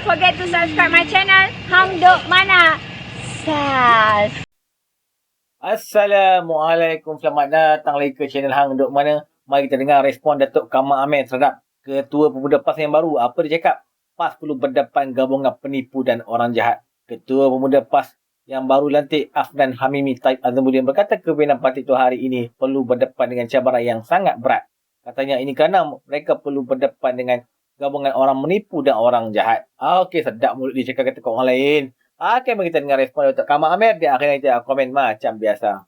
forget to subscribe my channel Hang Duk Mana. Sas. Assalamualaikum, selamat datang lagi ke channel Hang Duk Mana. Mari kita dengar respon Datuk Kamal Amir terhadap Ketua Pemuda PAS yang baru. Apa dia cakap? PAS perlu berdepan gabungan penipu dan orang jahat. Ketua Pemuda PAS yang baru lantik Afnan Hamimi Taib Azmuddin berkata kepimpinan parti itu hari ini perlu berdepan dengan cabaran yang sangat berat. Katanya ini kerana mereka perlu berdepan dengan gabungan orang menipu dan orang jahat. Okey, sedap mulut dia cakap kata orang lain. Okey, mari kita dengar respon Datuk Kamal Amir. Dia akhirnya kita komen macam biasa.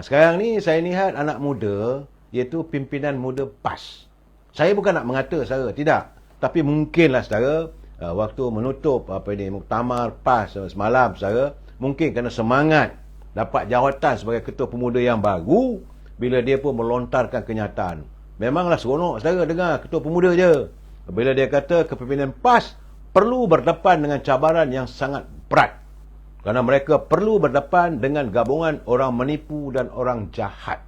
Sekarang ni saya lihat anak muda, iaitu pimpinan muda PAS. Saya bukan nak mengata saudara, tidak. Tapi mungkinlah saudara, waktu menutup muktamar PAS semalam saudara, mungkin kerana semangat dapat jawatan sebagai ketua pemuda yang baru, bila dia pun melontarkan kenyataan. Memanglah seronok saudara dengar ketua pemuda je. Bila dia kata kepimpinan PAS perlu berdepan dengan cabaran yang sangat berat. Kerana mereka perlu berdepan dengan gabungan orang menipu dan orang jahat.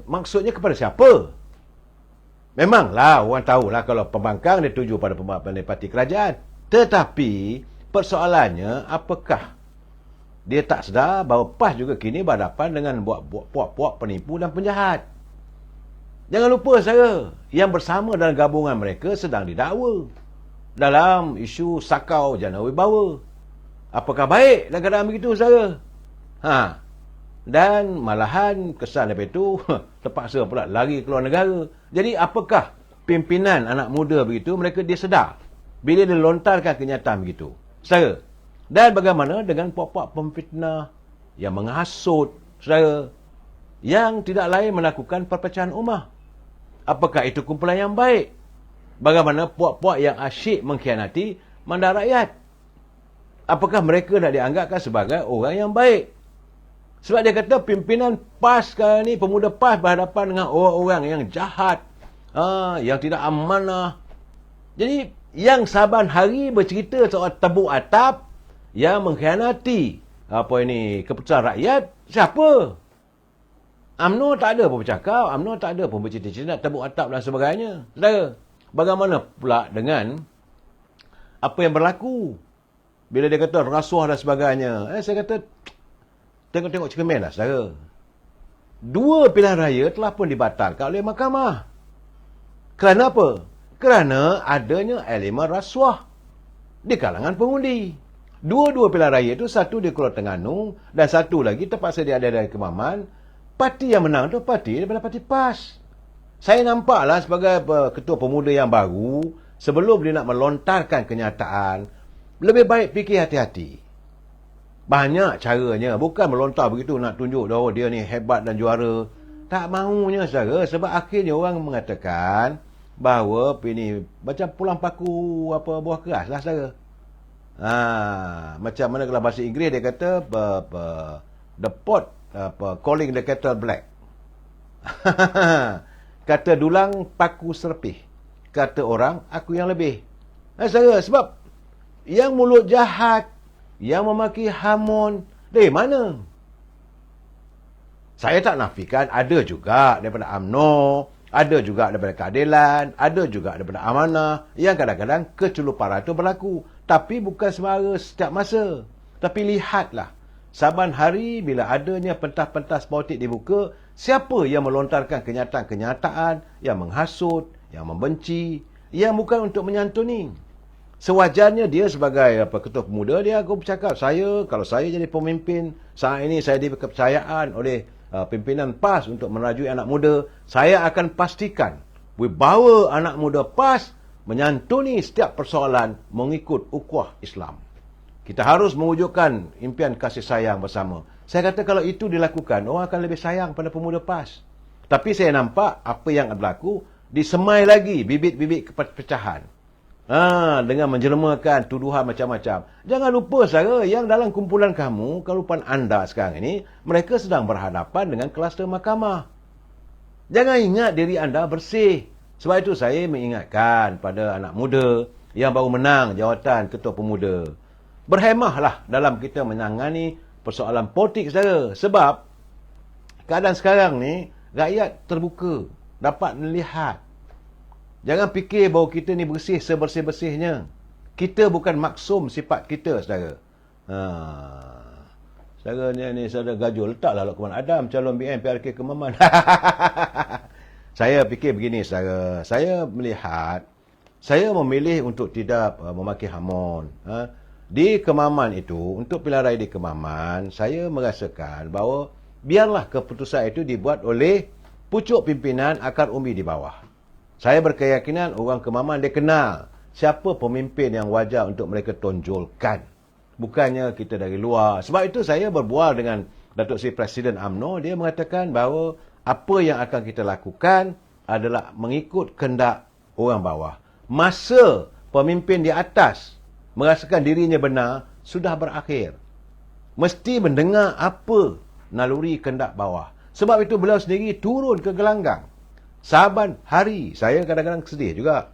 Maksudnya kepada siapa? Memanglah orang tahulah kalau pembangkang dia tuju pada parti kerajaan. Tetapi persoalannya apakah dia tak sedar bahawa PAS juga kini berhadapan dengan puak-puak penipu dan penjahat. Jangan lupa saudara, yang bersama dalam gabungan mereka sedang didakwa dalam isu sakau jana wibawa. Apakah baik dalam keadaan begitu saudara? Dan malahan kesan daripada itu terpaksa pula lari keluar negara. Jadi apakah pimpinan anak muda begitu, mereka dia sedar bila dia lontarkan kenyataan begitu saudara? Dan bagaimana dengan puak-puak pemfitnah yang menghasut saudara, yang tidak lain melakukan perpecahan ummah? Apakah itu kumpulan yang baik? Bagaimana puak-puak yang asyik mengkhianati mandat rakyat? Apakah mereka nak dianggapkan sebagai orang yang baik? Sebab dia kata pimpinan PAS sekarang ni, pemuda PAS berhadapan dengan orang-orang yang jahat, yang tidak amanah. Jadi yang saban hari bercerita soal tebuk atap, yang mengkhianati keputusan rakyat, siapa? UMNO tak ada pun bercakap, UMNO tak ada pun bercerita-cerita nak tebuk atap dan sebagainya. Saudara, bagaimana pula dengan apa yang berlaku bila dia kata rasuah dan sebagainya? Saya kata tengok-tengok cermin lah saudara. 2 pilihan raya telah pun dibatalkan oleh mahkamah. Kerana apa? Kerana adanya elemen rasuah di kalangan pengundi. Dua-dua pilihan raya itu, satu di Kuala Terengganu dan satu lagi terpaksa dia ada dari Kemaman. Parti yang menang tu parti daripada parti PAS. Saya nampaklah sebagai ketua pemuda yang baru, sebelum dia nak melontarkan kenyataan, lebih baik fikir hati-hati. Banyak caranya, bukan melontar begitu nak tunjuk bahawa dia ni hebat dan juara. Tak mahunya saudara, sebab akhirnya orang mengatakan bahawa ini macam pulang paku buah keras lah saudara. Macam mana kalau bahasa Inggeris dia kata the pot calling the kettle black. Kata dulang paku serpih, kata orang aku yang lebih. Saudara, sebab yang mulut jahat, yang memaki hamun, dari mana? Saya tak nafikan ada juga daripada UMNO, ada juga daripada keadilan, ada juga daripada amanah, yang kadang-kadang keceluparan itu berlaku. Tapi bukan semara setiap masa. Tapi lihatlah, saban hari bila adanya pentas-pentas politik dibuka, siapa yang melontarkan kenyataan-kenyataan yang menghasut, yang membenci, yang bukan untuk menyantuni. Sewajarnya dia sebagai ketua pemuda, dia aku bercakap, kalau saya jadi pemimpin, saat ini saya diberi kepercayaan oleh pimpinan PAS untuk merajui anak muda, saya akan pastikan wibawa anak muda PAS menyantuni setiap persoalan mengikut ukhuwah Islam. Kita harus mewujudkan impian kasih sayang bersama. Saya kata kalau itu dilakukan, orang akan lebih sayang pada pemuda PAS. Tapi saya nampak apa yang berlaku, disemai lagi bibit-bibit perpecahan. Dengan menjelmakan tuduhan macam-macam. Jangan lupa saudara, yang dalam kumpulan kamu, kumpulan anda sekarang ini, mereka sedang berhadapan dengan kluster mahkamah. Jangan ingat diri anda bersih. Sebab itu saya mengingatkan pada anak muda yang baru menang jawatan ketua pemuda, berhemahlah dalam kita menangani persoalan politik saudara. Sebab keadaan sekarang ni, rakyat terbuka, dapat melihat. Jangan fikir bahawa kita ni bersih sebersih-bersihnya. Kita bukan maksum sifat kita, saudara. Saudara ni saudara Gajul, letaklah Lokman Adam calon BN PRK Kemaman. Saya fikir begini, saudara. Saya melihat, saya memilih untuk tidak memakai Hamon. Di Kemaman itu, untuk pilihan raya di Kemaman, saya merasakan bahawa biarlah keputusan itu dibuat oleh pucuk pimpinan akar umbi di bawah. Saya berkeyakinan orang Kemaman dia kenal siapa pemimpin yang wajar untuk mereka tonjolkan. Bukannya kita dari luar. Sebab itu saya berbual dengan Datuk Seri Presiden UMNO. Dia mengatakan bahawa apa yang akan kita lakukan adalah mengikut kehendak orang bawah. Masa pemimpin di atas merasakan dirinya benar, sudah berakhir. Mesti mendengar apa naluri kehendak bawah. Sebab itu beliau sendiri turun ke gelanggang. Saban hari, saya kadang-kadang sedih juga.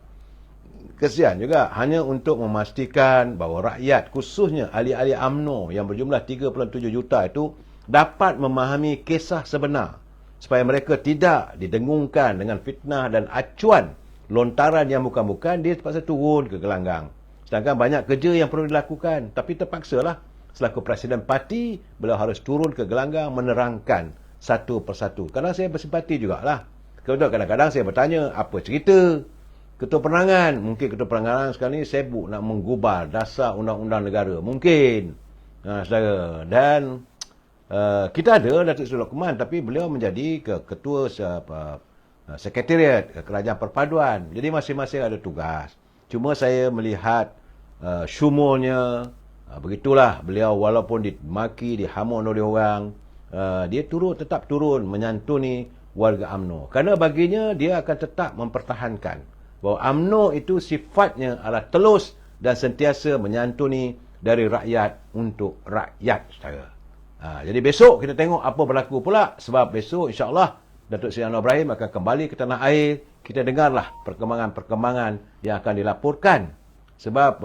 Kesian juga hanya untuk memastikan bahawa rakyat, khususnya ahli-ahli UMNO yang berjumlah 3.7 juta itu dapat memahami kisah sebenar. Supaya mereka tidak didengungkan dengan fitnah dan acuan lontaran yang bukan-bukan, dia terpaksa turun ke gelanggang. Sedangkan banyak kerja yang perlu dilakukan. Tapi terpaksalah, selaku Presiden Parti, beliau harus turun ke gelanggang menerangkan satu persatu. Kadang saya bersimpati jugalah. Kadang-kadang saya bertanya, apa cerita? Ketua Penerangan, mungkin Ketua Penerangan sekarang ni sibuk nak menggubal dasar undang-undang negara. Mungkin. Saudara. Dan kita ada Datuk Seri Lokman, tapi beliau menjadi ketua sekretariat Kerajaan Perpaduan. Jadi masing-masing ada tugas. Cuma saya melihat syumurnya, begitulah beliau walaupun dimaki, dihamun oleh orang, dia tetap turun menyantuni warga UMNO. Kerana baginya dia akan tetap mempertahankan bahawa UMNO itu sifatnya adalah telus dan sentiasa menyantuni dari rakyat untuk rakyat, saudara. Jadi besok kita tengok apa berlaku pula. Sebab besok insya-Allah Datuk Seri Anwar Ibrahim akan kembali ke tanah air. Kita dengarlah perkembangan-perkembangan yang akan dilaporkan. Sebab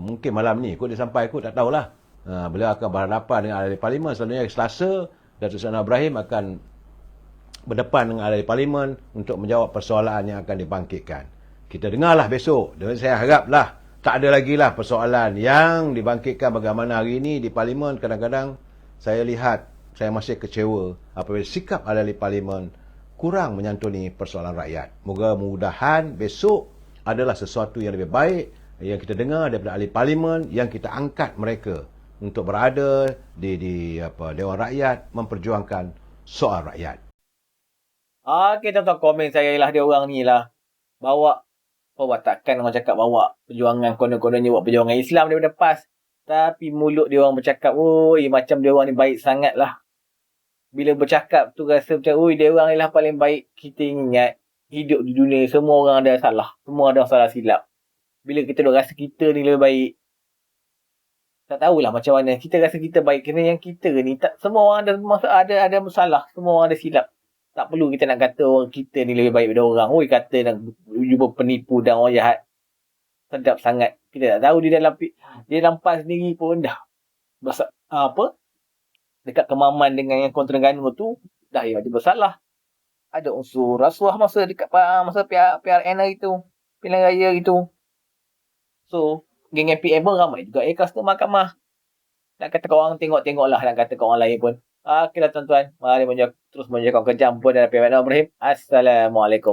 mungkin malam ni kot dia sampai kot, tak tahulah. Beliau akan berhadapan dengan ahli parlimen. Selalunya Selasa Datuk Seri Anwar Ibrahim akan berdepan dengan ahli parlimen untuk menjawab persoalan yang akan dibangkitkan. Kita dengarlah besok. Dan saya haraplah tak ada lagi lah persoalan yang dibangkitkan bagaimana hari ini di parlimen. Kadang-kadang saya lihat, saya masih kecewa apabila sikap ahli parlimen kurang menyantuni persoalan rakyat. Mudah-mudahan besok adalah sesuatu yang lebih baik yang kita dengar daripada ahli parlimen, yang kita angkat mereka untuk berada di Dewan Rakyat memperjuangkan soal rakyat. Okey, tuan-tuan, komen saya lah dia orang ni lah. Bawa takkan orang cakap bawa perjuangan konon-kononnya buat perjuangan Islam daripada PAS. Tapi mulut dia orang bercakap, oi macam dia orang ni baik sangat lah. Bila bercakap tu rasa macam, oi dia orang ni lah paling baik. Kita ingat, hidup di dunia semua orang ada salah. Semua ada salah silap. Bila kita duk rasa kita ni lebih baik, tak tahulah macam mana. Kita rasa kita baik. Kerana yang kita ni, semua orang ada masalah. Semua orang ada silap. Tak perlu kita nak kata orang kita ni lebih baik daripada orang. Oi kata nak jumpa penipu dan orang jahat. Sedap sangat. Kita tak tahu dia dalam PAS sendiri pun dah dekat Kemaman dengan yang kontra Terengganu tu dah ada bersalah. Ada unsur rasuah masa PRN hari tu. Pilihan raya itu. So, geng MPM pun ramai juga ikhlas ke mahkamah. Nak kata kau orang tengok-tengok lah. Nak kata kau orang lain pun. Okeylah tuan-tuan. Mari terus menjaga kejam pun dalam PMN Ibrahim. Assalamualaikum.